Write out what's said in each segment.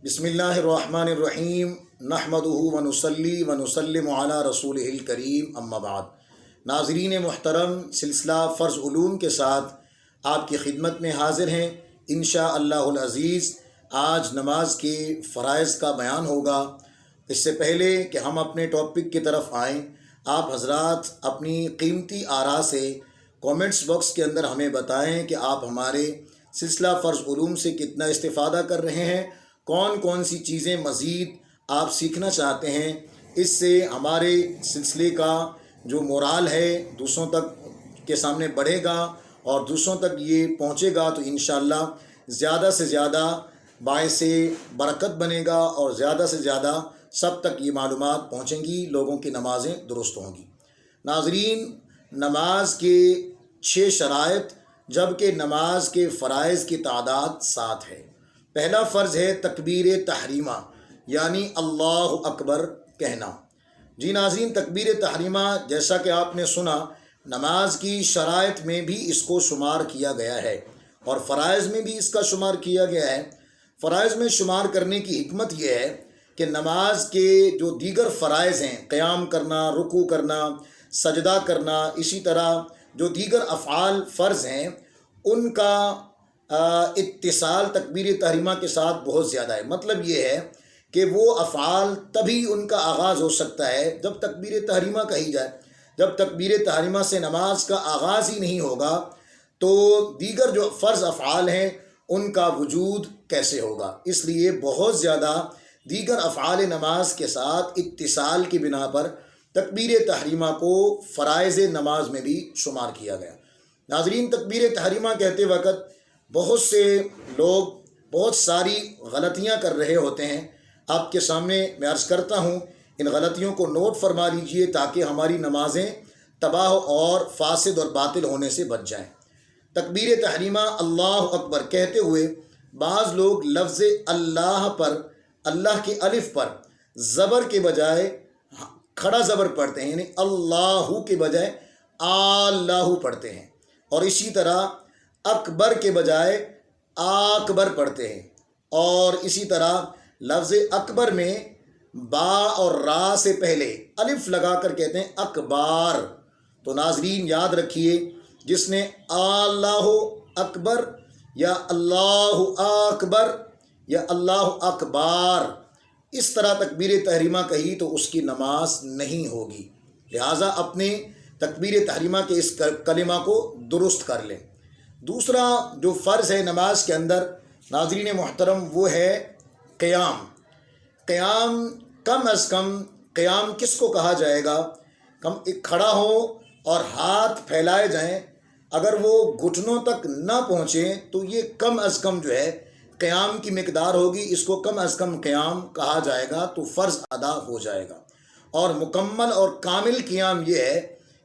बिस्मिल्लाहिर्रहमानिर्रहीम नहमदुहु व नुसल्ली व नुसल्लिमु अला रसूलिहिल करीम अम्मा बाद। नाज़रीन मुहतरम, सिलसिला फ़र्ज़ उलूम के साथ आपकी खिदमत में हाज़िर हैं। इंशाअल्लाहुल अज़ीज़ आज नमाज के फ़राइज़ का बयान होगा। इससे पहले कि हम अपने टॉपिक की तरफ आएँ, आप हज़रात अपनी कीमती आरा से कमेंट्स बॉक्स के अंदर हमें बताएं कि आप हमारे सिलसिला फ़र्ज़ उलूम से कितना इस्तिफ़ादा कर रहे हैं, कौन कौन सी चीज़ें मज़ीद आप सीखना चाहते हैं। इससे हमारे सिलसिले का जो मोराल है दूसरों तक के सामने बढ़ेगा और दूसरों तक ये पहुँचेगा तो इंशाअल्लाह ज़्यादा से ज़्यादा बाइसे बरकत बनेगा और ज़्यादा से ज़्यादा सब तक ये मालूमात पहुँचेंगी, लोगों की नमाज़ें दुरुस्त होंगी। नाज़रीन, नमाज के 6 शराइत जबकि नमाज के फ़राइज़ की तादाद 7 है। पहला फ़र्ज़ है तकबीर तहरीमा यानी अल्लाहु अकबर कहना। जी नाज़रीन, तकबीर तहरीमा जैसा कि आपने सुना, नमाज की शराइत में भी इसको शुमार किया गया है और फ़राइज़ में भी इसका शुमार किया गया है। फ़राइज़ में शुमार करने की हिकमत यह है कि नमाज के जो दीगर फ़राइज़ हैं, क़याम करना, रुकू करना, सजदा करना, इसी तरह जो दीगर अफ़आल फ़र्ज़ हैं उनका इत्तिसाल तकबीर तहरीमा के साथ बहुत ज़्यादा है। मतलब ये है कि वो अफ़आल तभी उनका आगाज़ हो सकता है जब तकबीर तहरीमा कही जाए। जब तकबीर तहरीमा से नमाज का आगाज़ ही नहीं होगा तो दीगर जो फ़र्ज़ अफ़आल हैं उनका वजूद कैसे होगा। इसलिए बहुत ज़्यादा दीगर अफ़आल नमाज के साथ इत्तिसाल की बिना पर तकबीर तहरीमा को फ़राइज़ नमाज में भी शुमार किया गया। नाज़रीन, तकबीर तहरीमा कहते वक्त बहुत से लोग बहुत सारी गलतियां कर रहे होते हैं। आपके सामने मैं अर्ज़ करता हूं, इन गलतियों को नोट फरमा लीजिए ताकि हमारी नमाज़ें तबाह और फासिद और बातिल होने से बच जाएं। तकबीर तहरीमा अल्लाह अकबर कहते हुए बाज़ लोग लफ्ज़ अल्लाह पर, अल्लाह के अलिफ पर ज़बर के बजाय खड़ा ज़बर पढ़ते हैं, यानी अल्लाहु के बजाय अल्लाहु पढ़ते हैं। और इसी तरह अकबर के बजाय आकबर पढ़ते हैं। और इसी तरह लफ्ज़ अकबर में बा और रा से पहले अलिफ लगा कर कहते हैं अकबार। तो नाज़रीन याद रखिए, जिसने अल्लाहु अकबर या अल्लाहु अकबर या अल्लाहु अकबार इस तरह तकबीर तहरीमा कही तो उसकी नमाज नहीं होगी। लिहाजा अपने तकबीर तहरीमा के इस कलिमा को दुरुस्त कर लें। दूसरा जो फ़र्ज़ है नमाज के अंदर नाज़रीन मुहतरम वो है क़याम। क़याम कम अज़ कम क़याम किसको कहा जाएगा? कम एक खड़ा हो और हाथ फैलाए जाएं, अगर वो घुटनों तक ना पहुँचें तो ये कम अज़ कम जो है क़याम की मिक़दार होगी। इसको कम अज़ कम क़याम कहा जाएगा तो फ़र्ज़ अदा हो जाएगा। और मुकम्मल और कामिल क़याम ये है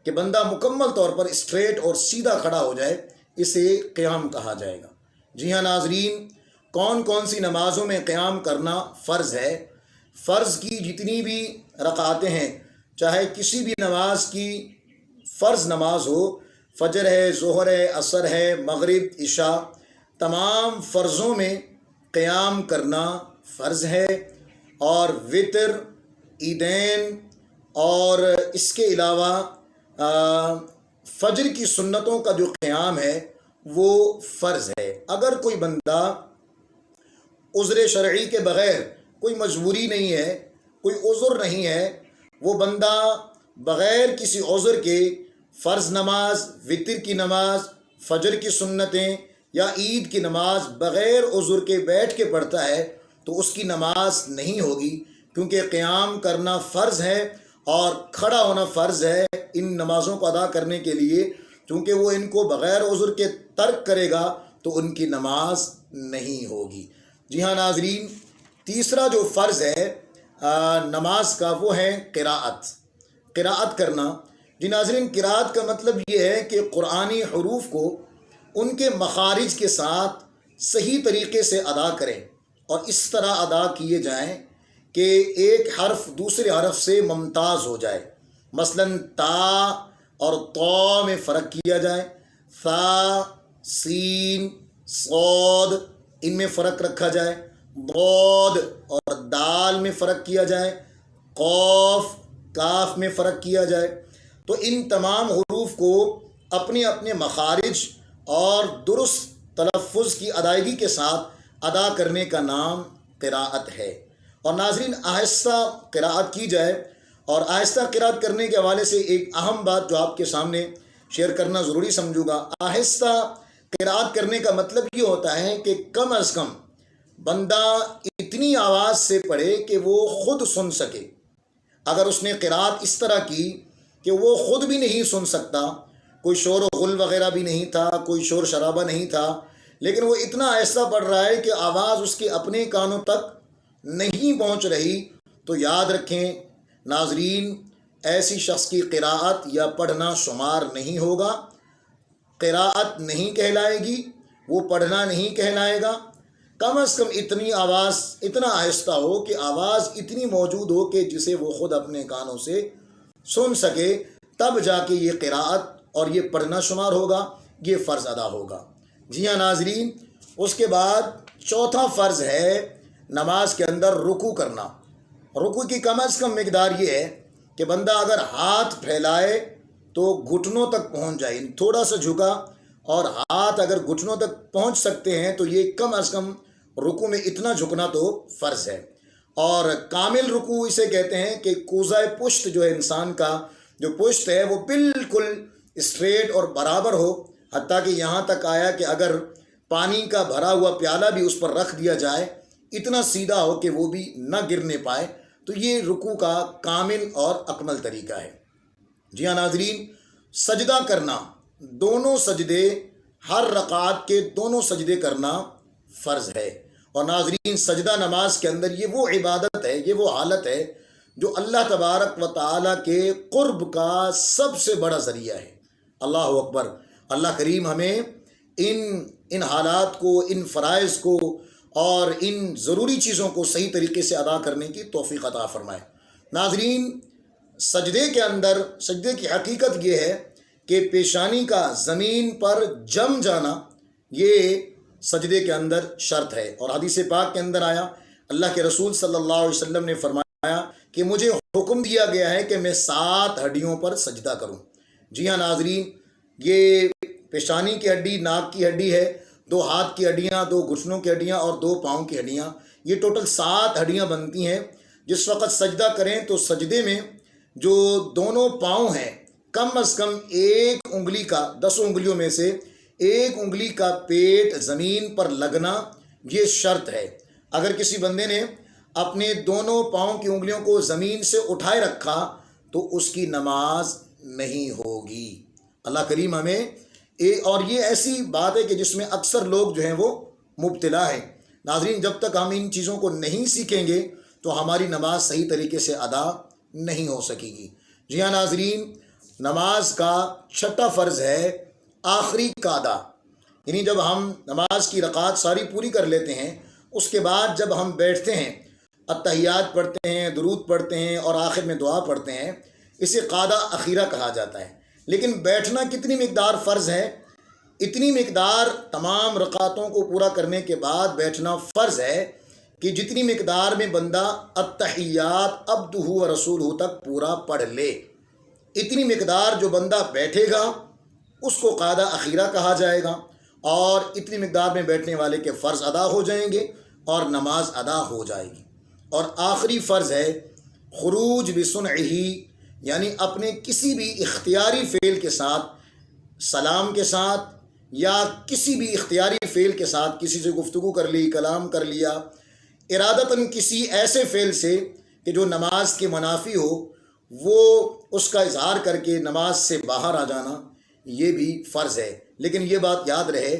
कि बंदा मुकम्मल तौर पर स्ट्रेट और सीधा खड़ा हो जाए, इसे क़याम कहा जाएगा। जी हाँ नाज़रीन, कौन कौन सी नमाज़ों में क़याम करना फ़र्ज़ है? फ़र्ज़ की जितनी भी रकातें हैं, चाहे किसी भी नमाज की फ़र्ज़ नमाज हो, फ़जर है, ज़ोहर है, असर है, मग़रिब, इशा, तमाम फ़र्ज़ों में क़याम करना फ़र्ज़ है। और वितर, ईदैन और इसके अलावा फ़जर की सुन्नतों का जो क़याम है वो फ़र्ज़ है। अगर कोई बंदा उज़्र शरई के बग़ैर, कोई मजबूरी नहीं है, कोई उज़्र नहीं है, वो बंदा बग़ैर किसी उज़्र के फ़र्ज़ नमाज, वितर की नमाज, फ़जर की सुन्नतें या ईद की नमाज बग़ैर उज़्र के बैठ के पढ़ता है तो उसकी नमाज नहीं होगी, क्योंकि क़याम करना फ़र्ज़ है और खड़ा होना फ़र्ज़ है इन नमाज़ों को अदा करने के लिए। चूँकि वो इनको बग़ैर उज़्र के तर्क करेगा तो उनकी नमाज नहीं होगी। जी हाँ नाज़रीन, तीसरा जो फ़र्ज़ है नमाज का वो है क़िराअत, क़िराअत करना। जी नाज़रीन, क़िराअत का मतलब ये है कि क़ुरानी हुरूफ़ को उनके मखारिज के साथ सही तरीक़े से अदा करें और इस तरह अदा किए जाएं कि एक हर्फ दूसरे हर्फ से मुमताज़ हो जाए। मसलन ता और तौ में फ़र्क किया जाए, सा, सीन, सौद इनमें फ़र्क रखा जाए। ضاد اور دال میں فرق کیا جائے، قاف کاف میں فرق کیا جائے، تو ان تمام حروف کو اپنے اپنے مخارج اور درست تلفظ کی ادائیگی کے ساتھ ادا کرنے کا نام قراءت ہے۔ اور ناظرین، آہستہ قراءت کی جائے، اور آہستہ قراءت کرنے کے حوالے سے ایک اہم بات جو آپ کے سامنے شیئر کرنا ضروری سمجھوں گا۔ آہستہ قراءت کرنے کا مطلب یہ ہوتا ہے کہ کم از کم بندہ اتنی آواز سے پڑھے کہ وہ خود سن سکے۔ اگر اس نے قراءت اس طرح کی کہ وہ خود بھی نہیں سن سکتا، کوئی شور و غل وغیرہ بھی نہیں تھا، کوئی شور شرابہ نہیں تھا، لیکن وہ اتنا آہستہ پڑھ رہا ہے کہ آواز اس کے اپنے کانوں تک نہیں پہنچ رہی، تو یاد رکھیں ناظرین، ایسی شخص کی قراءت یا پڑھنا شمار نہیں ہوگا، قراءت نہیں کہلائے گی، وہ پڑھنا نہیں کہلائے گا۔ کم از کم اتنی آواز، اتنا آہستہ ہو کہ آواز اتنی موجود ہو کہ جسے وہ خود اپنے کانوں سے سن سکے، تب جا کے یہ قراءت اور یہ پڑھنا شمار ہوگا، یہ فرض ادا ہوگا۔ جی ہاں ناظرین، اس کے بعد چوتھا فرض ہے نماز کے اندر رکوع کرنا۔ رکوع کی کم از کم مقدار یہ ہے کہ بندہ اگر ہاتھ پھیلائے تو گھٹنوں تک پہنچ جائے، تھوڑا سا جھکا اور ہاتھ اگر گھٹنوں تک پہنچ سکتے ہیں تو یہ کم از کم رکوع میں اتنا جھکنا تو فرض ہے۔ اور کامل رکوع اسے کہتے ہیں کہ کوزۂ پشت جو ہے، انسان کا جو پشت ہے وہ بالکل اسٹریٹ اور برابر ہو، حتیٰ کہ یہاں تک آیا کہ اگر پانی کا بھرا ہوا پیالہ بھی اس پر رکھ دیا جائے، اتنا سیدھا ہو کہ وہ بھی نہ گرنے پائے، تو یہ رکوع کا کامل اور اکمل طریقہ ہے۔ جی ہاں ناظرین، سجدہ کرنا، دونوں سجدے، ہر رکعت کے دونوں سجدے کرنا فرض ہے۔ اور ناظرین، سجدہ نماز کے اندر یہ وہ عبادت ہے، یہ وہ حالت ہے جو اللہ تبارک و تعالیٰ کے قرب کا سب سے بڑا ذریعہ ہے۔ اللہ اکبر! اللہ کریم ہمیں ان حالات کو، ان فرائض کو اور ان ضروری چیزوں کو صحیح طریقے سے ادا کرنے کی توفیق عطا فرمائے۔ ناظرین، سجدے کے اندر، سجدے کی حقیقت یہ ہے کہ پیشانی کا زمین پر جم جانا، یہ سجدے کے اندر شرط ہے۔ اور حدیث پاک کے اندر آیا، اللہ کے رسول صلی اللہ علیہ وسلم نے فرمایا کہ مجھے حکم دیا گیا ہے کہ میں 7 ہڈیوں پر سجدہ کروں۔ جی ہاں ناظرین، یہ پیشانی کی ہڈی، ناک کی ہڈی ہے، 2 ہاتھ کی ہڈیاں، 2 گھٹنوں کی ہڈیاں اور 2 پاؤں کی ہڈیاں، یہ ٹوٹل 7 ہڈیاں بنتی ہیں۔ جس وقت سجدہ کریں تو سجدے میں جو دونوں پاؤں ہیں، کم از کم ایک انگلی کا، 10 انگلیوں میں سے ایک انگلی کا پیٹ زمین پر لگنا، یہ شرط ہے۔ اگر کسی بندے نے اپنے دونوں پاؤں کی انگلیوں کو زمین سے اٹھائے رکھا تو اس کی نماز نہیں ہوگی۔ اللہ کریم ہمیں، اور یہ ایسی بات ہے کہ جس میں اکثر لوگ جو ہیں وہ مبتلا ہیں۔ ناظرین، جب تک ہم ان چیزوں کو نہیں سیکھیں گے تو ہماری نماز صحیح طریقے سے ادا نہیں ہو سکے گی۔ جی ہاں ناظرین، نماز کا 6واں فرض ہے آخری قعدہ، یعنی جب ہم نماز کی رکعات ساری پوری کر لیتے ہیں، اس کے بعد جب ہم بیٹھتے ہیں، اتحیات پڑھتے ہیں، درود پڑھتے ہیں اور آخر میں دعا پڑھتے ہیں، اسے قعدہ اخیرہ کہا جاتا ہے۔ لیکن بیٹھنا کتنی مقدار فرض ہے؟ اتنی مقدار تمام رکعتوں کو پورا کرنے کے بعد بیٹھنا فرض ہے کہ جتنی مقدار میں بندہ التحیات عبدہ و رسولہ تک پورا پڑھ لے، اتنی مقدار جو بندہ بیٹھے گا اس کو قعدہ اخیرہ کہا جائے گا، اور اتنی مقدار میں بیٹھنے والے کے فرض ادا ہو جائیں گے اور نماز ادا ہو جائے گی۔ اور آخری فرض ہے خروج بسنعہ، یعنی اپنے کسی بھی اختیاری فعل کے ساتھ، سلام کے ساتھ یا کسی بھی اختیاری فعل کے ساتھ کسی سے گفتگو کر لی، کلام کر لیا، ارادتاً کسی ایسے فعل سے کہ جو نماز کے منافی ہو، وہ اس کا اظہار کر کے نماز سے باہر آ جانا، یہ بھی فرض ہے۔ لیکن یہ بات یاد رہے،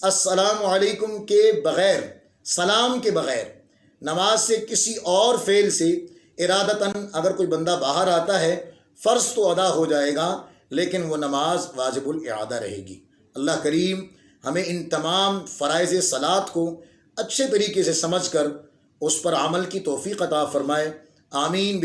السلام علیکم کے بغیر، سلام کے بغیر نماز سے کسی اور فعل سے ارادتاً اگر کوئی بندہ باہر آتا ہے، فرض تو ادا ہو جائے گا لیکن وہ نماز واجب الاعادہ رہے گی۔ اللہ کریم ہمیں ان تمام فرائض صلات کو اچھے طریقے سے سمجھ کر اس پر عمل کی توفیق عطا فرمائے۔ آمین۔